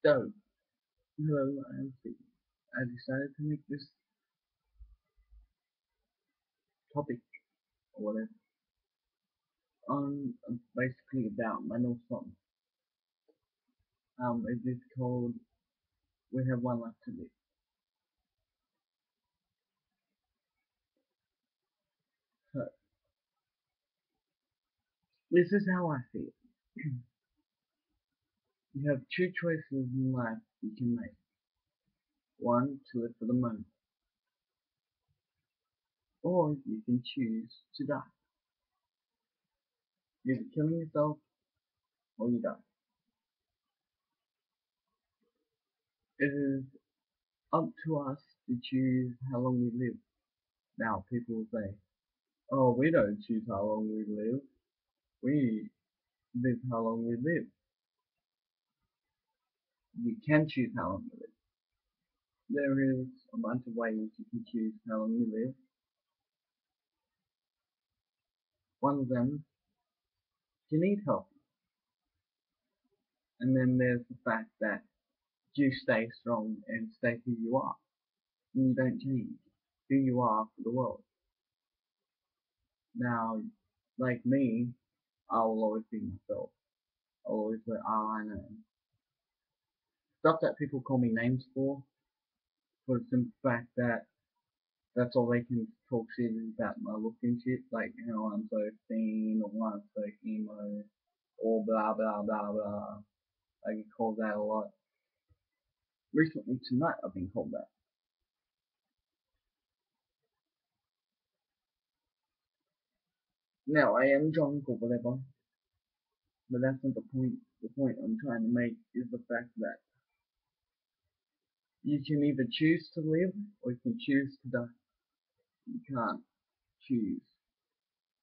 So, hello, I decided to make this topic or whatever on basically about my new song. It is called "We Have One Life to Live." So, this is how I see it. You have two choices in life you can make. One, to live for the moment, or you can choose to die. You're either killing yourself or you die. It is up to us to choose how long we live. Now, people will say, "Oh, we don't choose how long we live. We live how long we live." You can choose how long you live. There is a bunch of ways you can choose how long you live. One of them, you eat healthy. And then there's the fact that you stay strong and stay who you are. And you don't change who you are for the world. Now, like me, I will always be myself. I'll always wear eyeliner and stuff that people call me names for the simple fact that that's all they can talk shit about my look and shit, like how I'm so thin or I'm so emo or blah blah blah blah. I get called that a lot. Recently tonight I've been called that. Now I am drunk or whatever, but that's not the point. The point I'm trying to make is the fact that you can either choose to live or you can choose to die. You can't choose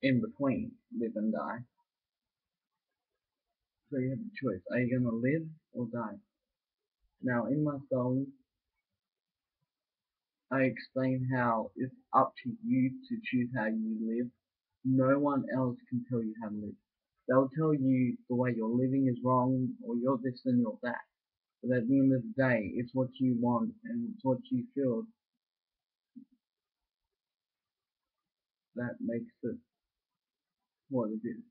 in between live and die. So you have a choice. Are you gonna live or die? Now in my song I explain how it's up to you to choose how you live. No one else can tell you how to live. They'll tell you the way you're living is wrong or you're this and you're that. But at the end of the day, it's what you want and it's what you feel that makes it what it is.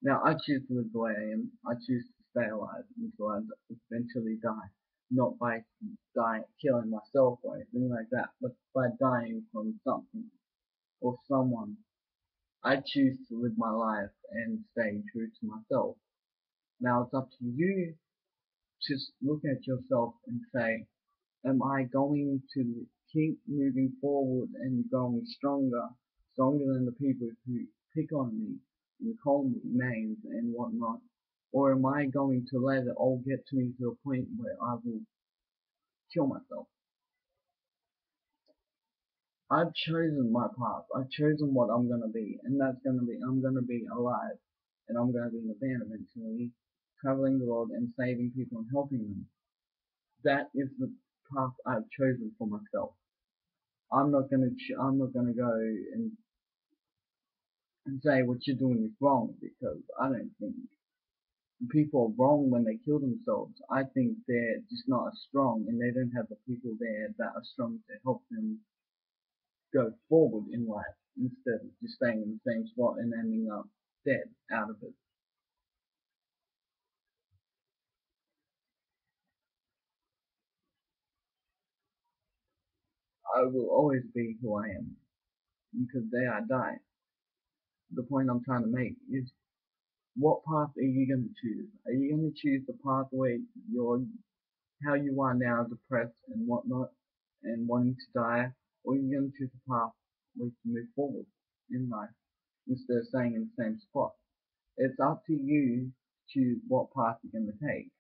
Now, I choose to live the way I am. I choose to stay alive until I eventually die. Not by killing myself or anything like that, but by dying from something or someone. I choose to live my life and stay true to myself. Now it's up to you to look at yourself and say, am I going to keep moving forward and growing stronger than the people who pick on me and call me names and whatnot? Or am I going to let it all get to me to a point where I will kill myself? I've chosen my path. I've chosen what I'm gonna be, and that's gonna be I'm gonna be alive, and I'm gonna be in a band eventually, traveling the world and saving people and helping them. That is the path I've chosen for myself. I'm not gonna go and say what you're doing is wrong because I don't think people are wrong when they kill themselves. I think they're just not as strong and they don't have the people there that are strong to help them go forward in life instead of just staying in the same spot and ending up dead out of it. I will always be who I am because the day I die. The point I'm trying to make is what path are you going to choose? Are you going to choose the path where you're how you are now, depressed and whatnot, and wanting to die, or are you going to choose a path where you can move forward in life instead of staying in the same spot? It's up to you to choose what path you're going to take.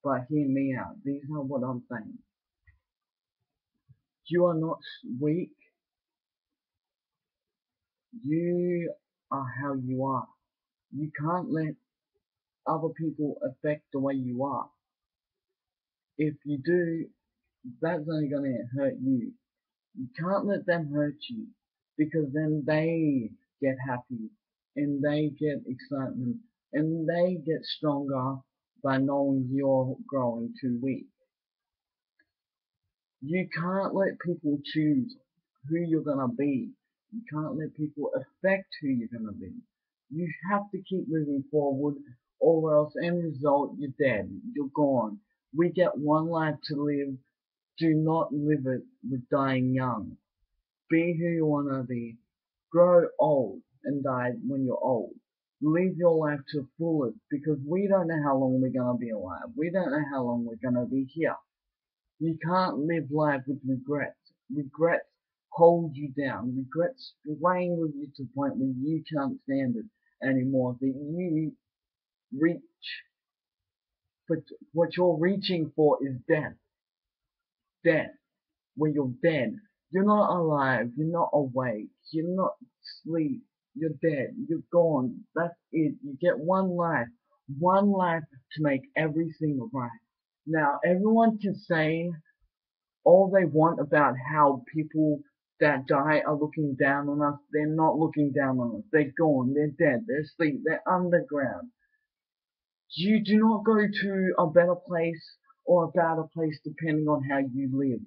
But hear me out. These are what I'm saying. You are not weak. You are how you are. You can't let other people affect the way you are. If you do, that's only going to hurt you. You can't let them hurt you because then they get happy and they get excitement and they get stronger by knowing you're growing too weak. You can't let people choose who you're gonna be. You can't let people affect who you're gonna be. You have to keep moving forward, or else end result you're dead. You're gone. We get one life to live. Do not live it with dying young. Be who you wanna be. Grow old and die when you're old. Live your life to the fullest because we don't know how long we're gonna be alive. We don't know how long we're gonna be here. You can't live life with regrets. Regrets hold you down. Regrets strangle you to the point where you can't stand it anymore. That you reach, but what you're reaching for is death. Death. When you're dead, you're not alive. You're not awake. You're not asleep. You're dead. You're gone. That's it. You get one life. One life to make everything right. Now, everyone can say all they want about how people that die are looking down on us. They're not looking down on us. They're gone. They're dead. They're asleep. They're underground. You do not go to a better place or a better place depending on how you live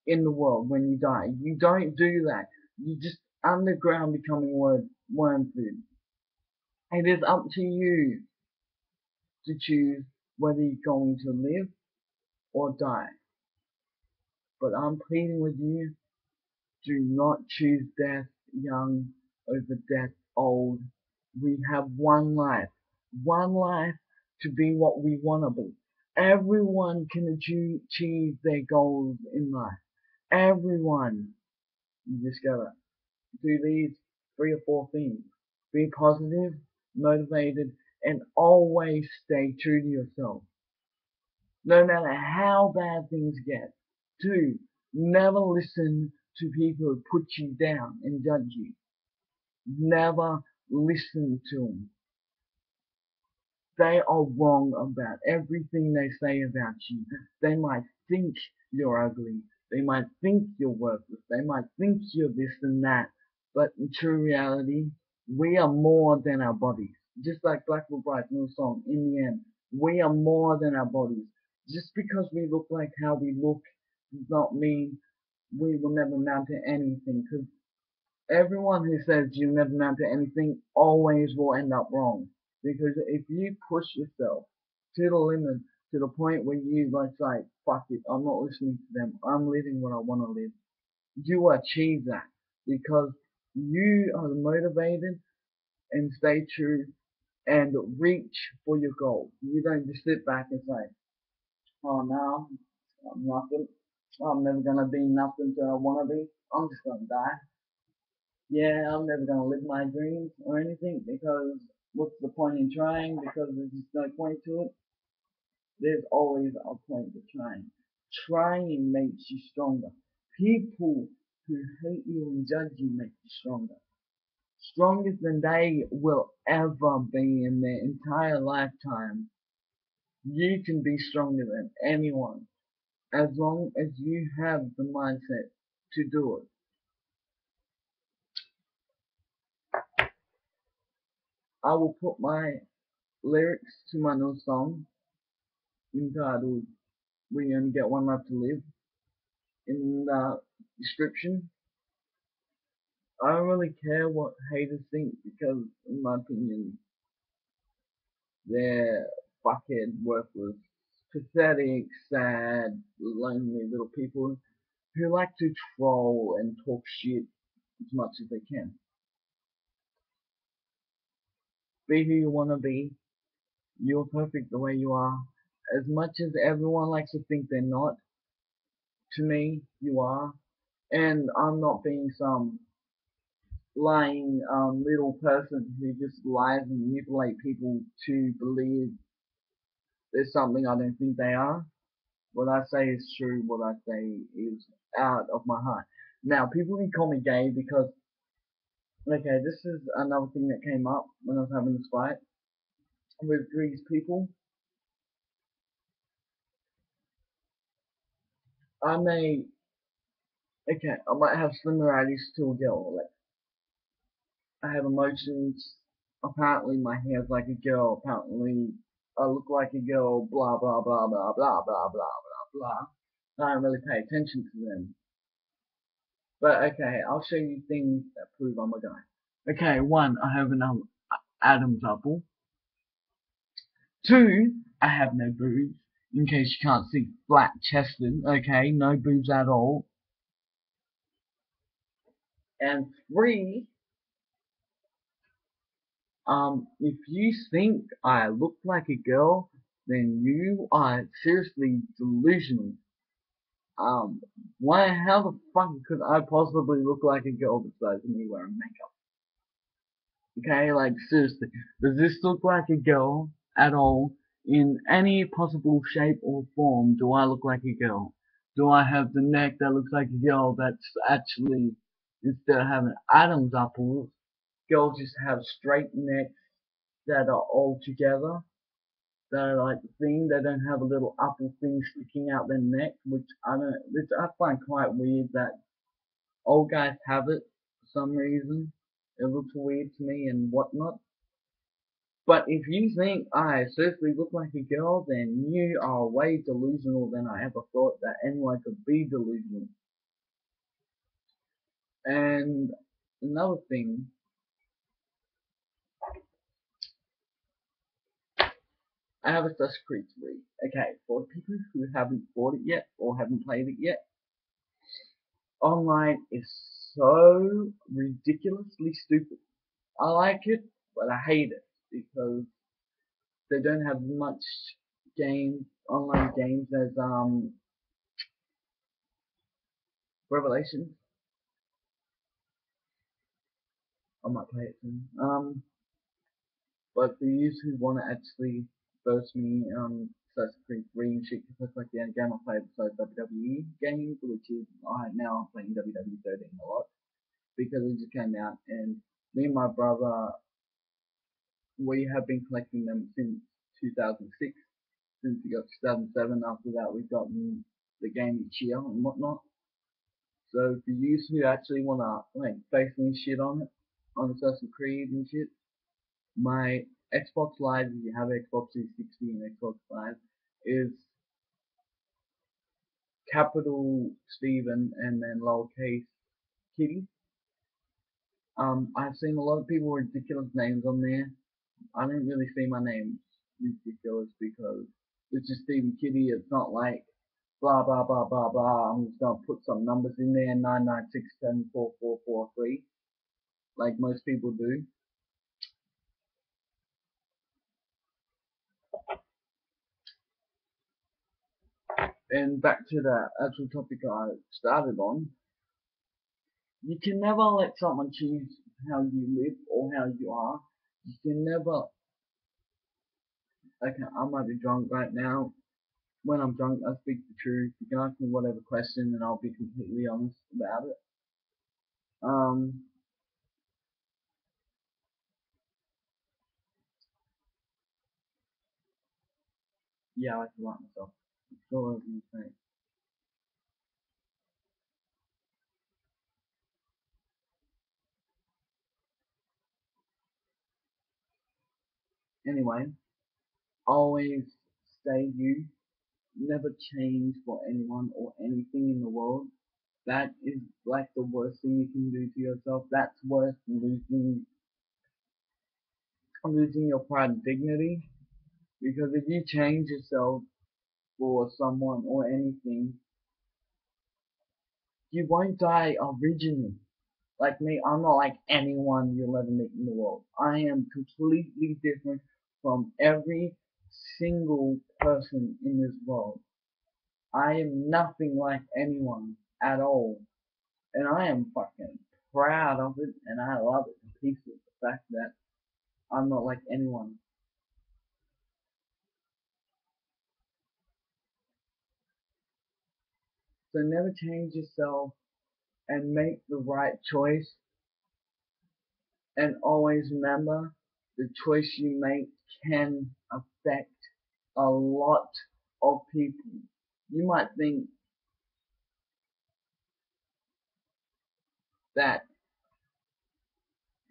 in the world when you die. You don't do that. You just underground becoming worm food. It is up to you to choose whether you're going to live or die. But I'm pleading with you, do not choose death young over death old. We have one life to be what we want to be. Everyone can achieve their goals in life. Everyone. You just gotta do these 3 or 4 things. Be positive, motivated, and always stay true to yourself. No matter how bad things get. 2. Never listen to people who put you down and judge you. Never listen to them. They are wrong about everything they say about you. They might think you're ugly. They might think you're worthless. They might think you're this and that. But in true reality, we are more than our bodies. Just like Blackwood Bright's new song, in the end, we are more than our bodies. Just because we look like how we look does not mean we will never amount to anything. Because everyone who says you never amount to anything always will end up wrong. Because if you push yourself to the limit, to the point where you like, fuck it, I'm not listening to them, I'm living what I want to live, you achieve that. Because you are motivated and stay true and reach for your goal. You don't just sit back and say, oh no, I'm nothing. I'm never gonna be nothing that I wanna be. I'm just gonna die. Yeah, I'm never gonna live my dreams or anything because what's the point in trying? Because there's just no point to it. There's always a point to trying. Trying makes you stronger. People who hate you and judge you make you stronger. Stronger than they will ever be in their entire lifetime. You can be stronger than anyone as long as you have the mindset to do it. I will put my lyrics to my new song entitled We Only Get One Life to Live in the description. I don't really care what haters think because, in my opinion, they're fuckhead, worthless, pathetic, sad, lonely little people who like to troll and talk shit as much as they can. Be who you want to be. You're perfect the way you are. As much as everyone likes to think they're not, to me, you are. And I'm not being some lying little person who just lies and manipulate people to believe there's something I don't think they are. What I say is true, what I say is out of my heart. Now, people can call me gay because, okay, this is another thing that came up when I was having this fight with these people. I may, okay, I might have similarities to a girl. Like, I have emotions. Apparently, my hair's like a girl. Apparently, I look like a girl, blah blah blah blah blah blah blah blah blah. I don't really pay attention to them. But okay, I'll show you things that prove I'm a guy. Okay, one, I have an Adam's apple. Two, I have no boobs. In case you can't see, flat chested. Okay, no boobs at all. And three, if you think I look like a girl, then you are seriously delusional. Why, how the fuck could I possibly look like a girl besides me wearing makeup? Okay, like seriously, does this look like a girl at all? In any possible shape or form, do I look like a girl? Do I have the neck that looks like a girl that's actually, instead of having Adam's apples, girls just have straight necks that are all together? That are like the thing, they don't have a little apple thing sticking out their neck, which I find quite weird that old guys have it for some reason. It looks weird to me and whatnot. But if you think I seriously look like a girl, then you are way delusional than I ever thought that anyone could be delusional. And another thing, I have Assassin's Creed 3. Okay, for people who haven't bought it yet or haven't played it yet, online is so ridiculously stupid. I like it, but I hate it because they don't have much online games as Revelations. I might play it soon. But for you who want to actually burst me Assassin's Creed 3 and shit, because that's like the only game I play besides WWE games, which is now I'm playing WWE 13 a lot because it just came out, and me and my brother, we have been collecting them since 2006. Since we got 2007, after that we've gotten the game each year and whatnot. So for you who actually wanna like face me shit on it, on Assassin's Creed and shit, my Xbox Live, if you have Xbox 360 and Xbox Live, is capital Steven and then lowercase Kitty. I've seen a lot of people with ridiculous names on there. I don't really see my name ridiculous because it's just Stephen Kitty. It's not like blah blah blah blah blah. I'm just gonna put some numbers in there, 996744443, like most people do. And back to the actual topic I started on. You can never let someone choose how you live or how you are. You can never. Okay, I might be drunk right now. When I'm drunk, I speak the truth. You can ask me whatever question, and I'll be completely honest about it. Um, yeah, I like to like myself. That's all I was gonna say. Anyway, always stay you. Never change for anyone or anything in the world. That is like the worst thing you can do to yourself. That's worse than losing your pride and dignity. Because if you change yourself for someone or anything, you won't die originally. Like me, I'm not like anyone you'll ever meet in the world. I am completely different from every single person in this world. I am nothing like anyone at all. And I am fucking proud of it and I love it to pieces. The fact that I'm not like anyone. So never change yourself and make the right choice, and always remember the choice you make can affect a lot of people. You might think that,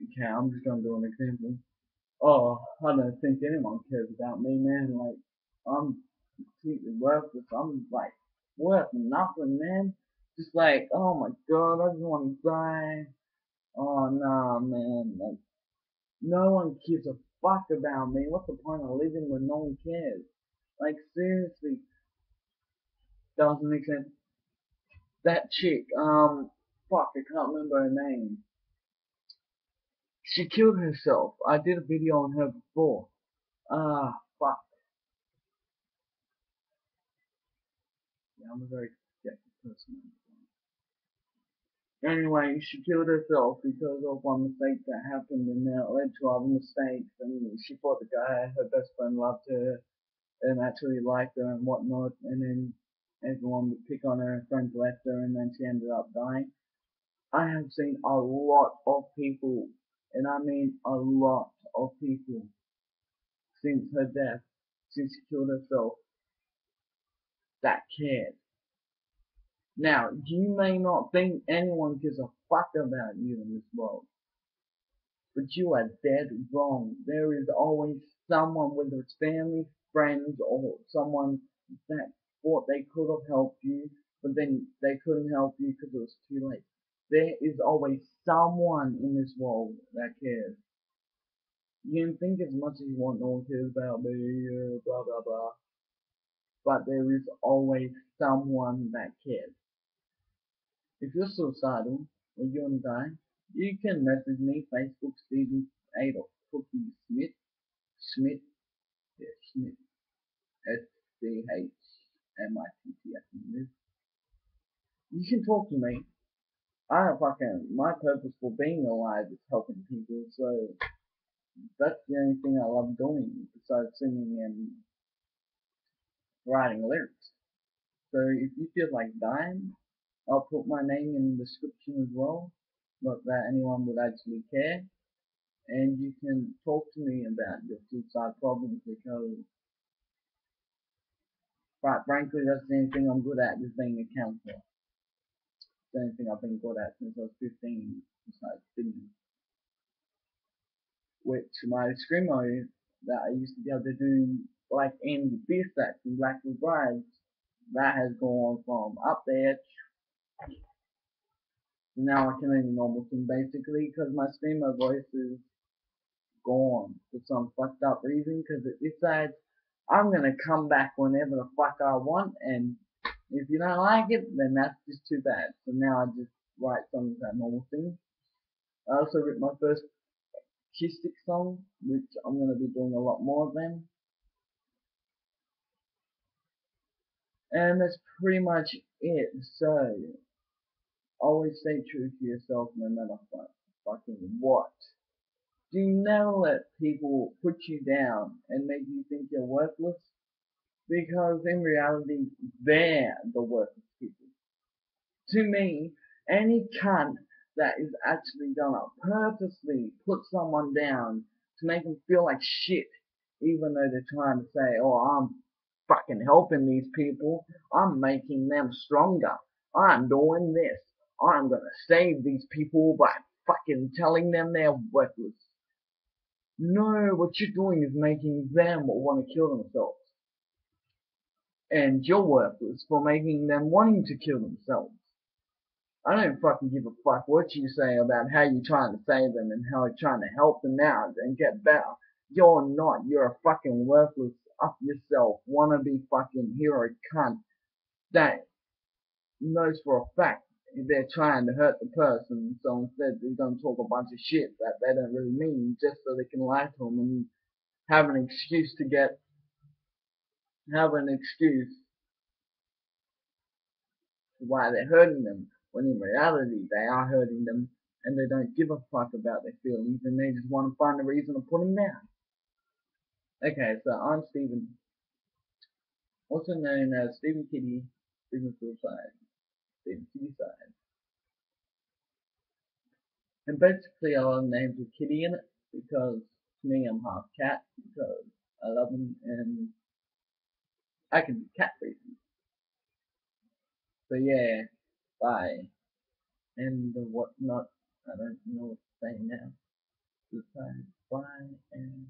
okay, I'm just going to do an example. Oh, I don't think anyone cares about me, man. Like, I'm completely worthless. I'm like worth nothing, man. Just like, oh my god, I just want to die. Oh nah, man. Like, no one gives a fuck about me. What's the point of living when no one cares? Like, seriously, doesn't make sense. That chick, fuck, I can't remember her name. She killed herself. I did a video on her before. Ah, fuck. Yeah, I'm a very skeptical person. Anyway, she killed herself because of one mistake that happened, and then it led to other mistakes, and she thought the guy, her best friend, loved her, and actually liked her and whatnot, and then everyone would pick on her, and friends left her, and then she ended up dying. I have seen a lot of people, and I mean a lot of people, since her death, since she killed herself, that cared. Now, you may not think anyone gives a fuck about you in this world, but you are dead wrong. There is always someone, whether it's family, friends, or someone that thought they could have helped you, but then they couldn't help you because it was too late. There is always someone in this world that cares. You can think as much as you want, no one cares about me, blah blah blah, but there is always someone that cares. If you're suicidal or you want to die, you can message me, Facebook, Stephen 8 or Cookie Smith, Schmidt, yeah, Schmidt, SCHMITT, I think it is. You can talk to me. I don't fucking, my purpose for being alive is helping people, so that's the only thing I love doing besides singing and writing lyrics. So if you feel like dying, I'll put my name in the description as well. Not that anyone would actually care. And you can talk to me about your suicide problems because, quite frankly, that's the only thing I'm good at is being a counselor. It's the only thing I've been good at since I was 15, besides singing. Which my screamo that I used to be able to do, like in Beer Stacks and Blackwood Brides, that has gone from up there to now I can only normal sing basically because my screamo voice is gone for some fucked up reason because it decides I'm gonna come back whenever the fuck I want, and if you don't like it, then that's just too bad. So now I just write songs that normal thing. I also wrote my first acoustic song, which I'm gonna be doing a lot more of them. And that's pretty much it. So always stay true to yourself no matter fucking what. Do never let people put you down and make you think you're worthless, because in reality they're the worthless people. To me, any cunt that is actually gonna purposely put someone down to make them feel like shit, even though they're trying to say, oh, I'm fucking helping these people, I'm making them stronger, I'm doing this, I'm gonna save these people by fucking telling them they're worthless. No, what you're doing is making them want to kill themselves. And you're worthless for making them wanting to kill themselves. I don't fucking give a fuck what you say about how you're trying to save them and how you're trying to help them out and get better. You're not. You're a fucking worthless, up yourself, wannabe fucking hero cunt that knows for a fact they're trying to hurt the person, so instead they're gonna talk a bunch of shit that they don't really mean just so they can lie to them and have an excuse to have an excuse why they're hurting them, when in reality they are hurting them and they don't give a fuck about their feelings and they just want to find a reason to put them down. Okay, so I'm Stephen, also known as Stephen Kitty, Stephen Suicide, Stephen Kitty Side. And basically I love names with Kitty in it because to me I'm half cat because I love them and I can be cat reasons. So yeah, bye. And whatnot, I don't know what to say now. exercise by and